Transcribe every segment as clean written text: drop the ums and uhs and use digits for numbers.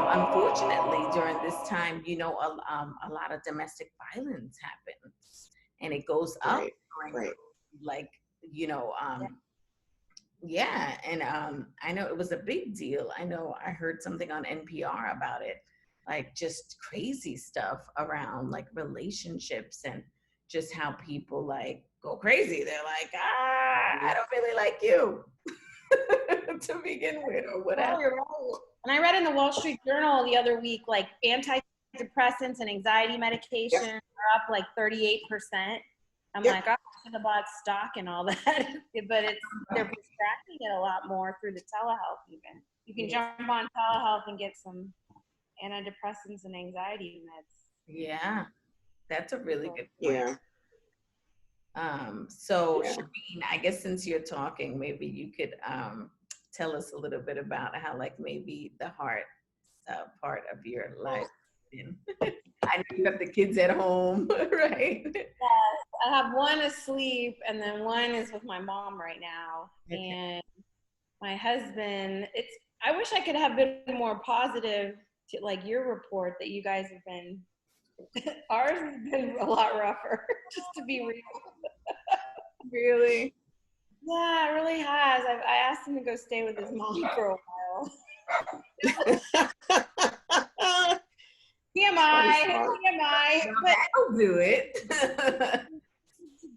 Unfortunately, during this time, a lot of domestic violence happens, and it goes up Right. during, Right. like, yeah. And I know it was a big deal. I know I heard something on NPR about it, like just crazy stuff around like relationships and just how people like go crazy. They're like, I Mhm. don't really like you to begin with, or Oh, whatever. you're right. And I read in the Wall Street Journal the other week, like antidepressants and anxiety medication Yep. are up like 38%. I'm Yep. like, oh, I should have bought stock and all that. But they're prescribing it a lot more through the telehealth even. You can Yes. jump on telehealth and get some antidepressants and anxiety meds. Yeah, that's a really good point. Yeah. So Yeah. Shireen, I guess since you're talking, maybe you could tell us a little bit about how like maybe the heart part of your life. I know you have the kids at home, right? I have one asleep and then one is with my mom right now. Okay. And my husband, I wish I could have been more positive to like your report that you guys have been. Ours has been a lot rougher, just to be real. Really? Yeah, it really has. I asked him to go stay with his mom for a while. TMI, TMI. But I'll do it.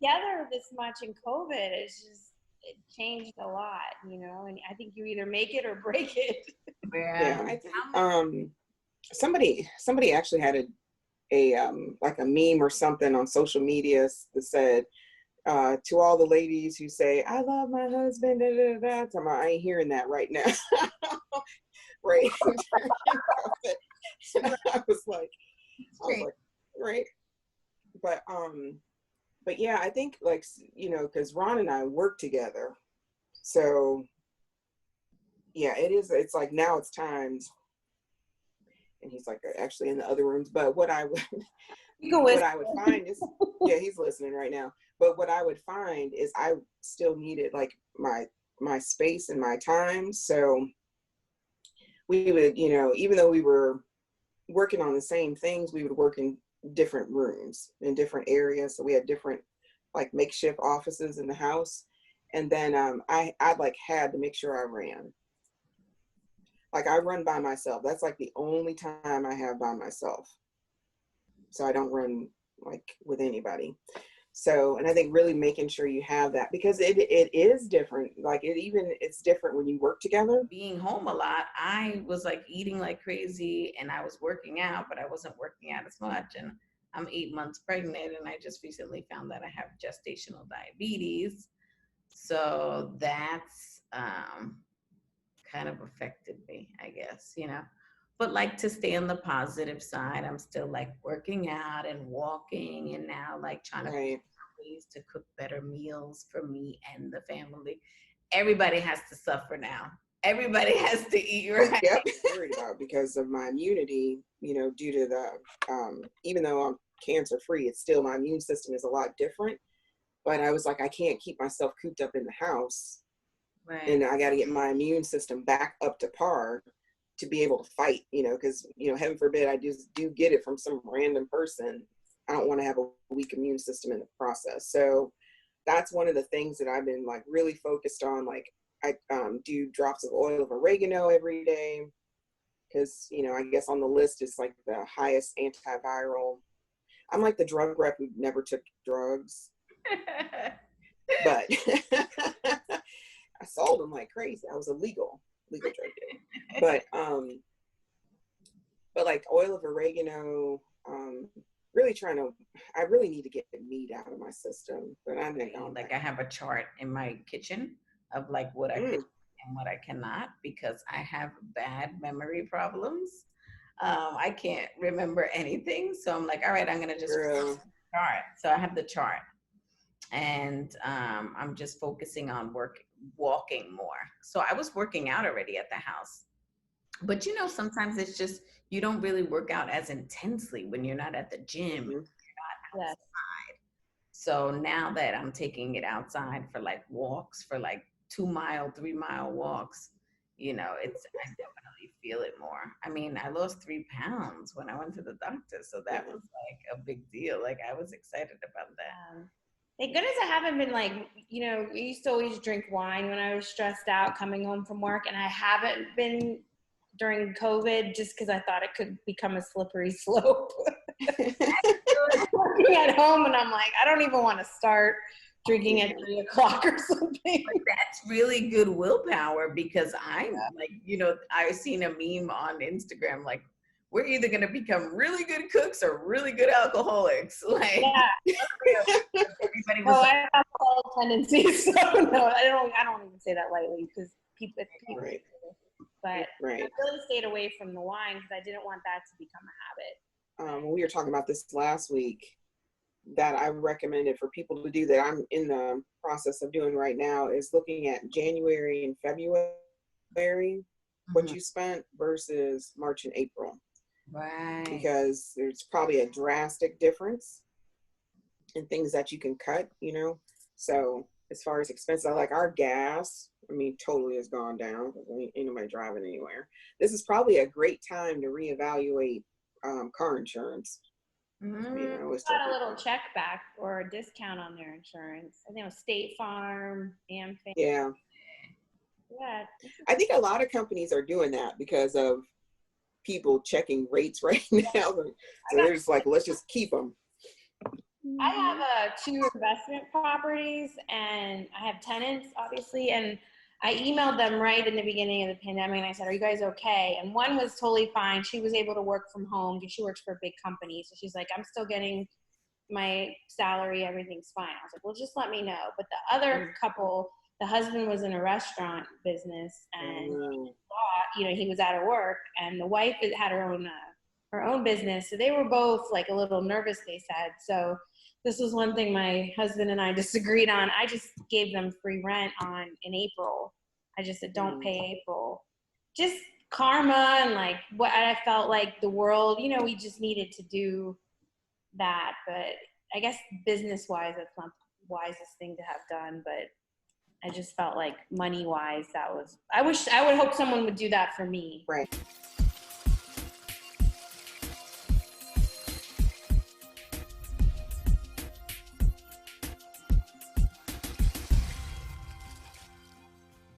together this much in COVID, it changed a lot, and I think you either make it or break it. Yeah. I think somebody actually had a like a meme or something on social media that said, to all the ladies who say, I love my husband, da, da, da, da, I ain't hearing that right now. Right. And I was like, right. But yeah, I think like, because Ron and I work together. So yeah, it's like now it's times, and he's like actually in the other rooms. But what I would find is, yeah, he's listening right now. But what I would find is I still needed like my space and my time. So we would, even though we were working on the same things, we would work in different rooms in different areas. So we had different like makeshift offices in the house. And then I like had to make sure I ran. Like I run by myself. That's like the only time I have by myself. So I don't run like with anybody. So, and I think really making sure you have that, because it is different. Like it's different when you work together. Being home a lot, I was like eating like crazy, and I was working out, but I wasn't working out as much. And I'm 8 months pregnant, and I just recently found that I have gestational diabetes. So that's kind of affected me, I guess, But like, to stay on the positive side, I'm still like working out and walking, and now like trying to figure Right. out ways to cook better meals for me and the family. Everybody has to suffer now. Everybody has to eat right. Yep. Worried about because of my immunity, due to the, even though I'm cancer free, it's still, my immune system is a lot different. But I was like, I can't keep myself cooped up in the house. Right. And I got to get my immune system back up to par to be able to fight, because, heaven forbid, I just do get it from some random person. I don't want to have a weak immune system in the process. So that's one of the things that I've been like really focused on. Like I do drops of oil of oregano every day, because, I guess on the list it's like the highest antiviral. I'm like the drug rep who never took drugs, but I sold them like crazy. I was a legal drug dealer. But like oil of oregano, really I really need to get the meat out of my system. But I think I have a chart in my kitchen of like what I could and what I cannot, because I have bad memory problems. I can't remember anything. So I'm like, all right, I'm going to just chart. So I have the chart, and I'm just focusing on walking more. So I was working out already at the house, but sometimes it's just, you don't really work out as intensely when you're not at the gym, you're not outside. So now that I'm taking it outside for like walks, for like 2-mile, 3-mile walks, I definitely feel it more. I mean, I lost 3 pounds when I went to the doctor, so that was like a big deal. Like I was excited about that. Thank goodness I haven't been like, we used to always drink wine when I was stressed out coming home from work, and I haven't been during COVID just because I thought it could become a slippery slope. Working at home, and I'm like, I don't even want to start drinking at 3 o'clock or something. But that's really good willpower, because I'm like, I've seen a meme on Instagram, like, we're either going to become really good cooks or really good alcoholics. Like, everybody was I have alcohol tendencies, so no, I don't even say that lightly, because people right. But right. I really stayed away from the wine because I didn't want that to become a habit. We were talking about this last week, that I recommended for people to do, that I'm in the process of doing right now, is looking at January and February, what you spent versus March and April. Right. Because there's probably a drastic difference in things that you can cut, So as far as expenses, like our gas, totally has gone down because ain't nobody driving anywhere. This is probably a great time to reevaluate car insurance. It's got a little check back or a discount on their insurance. I think it was State Farm, AmFam. Yeah. Yeah. I think a lot of companies are doing that because of people checking rates right now. So they're just like, let's just keep them. I have 2 investment properties, and I have tenants, obviously, and I emailed them right in the beginning of the pandemic, and I said, are you guys okay? And one was totally fine. She was able to work from home because she works for a big company. So she's like, I'm still getting my salary. Everything's fine. I was like, well, just let me know. But the other couple, the husband was in a restaurant business, and he was out of work, and the wife had her own business. So they were both like a little nervous, they said. So this was one thing my husband and I disagreed on. I just gave them free rent in April. I just said, don't pay April. Just karma, and like what I felt like the world, we just needed to do that. But I guess business-wise, that's not the wisest thing to have done. But I just felt like money-wise, I would hope someone would do that for me. Right.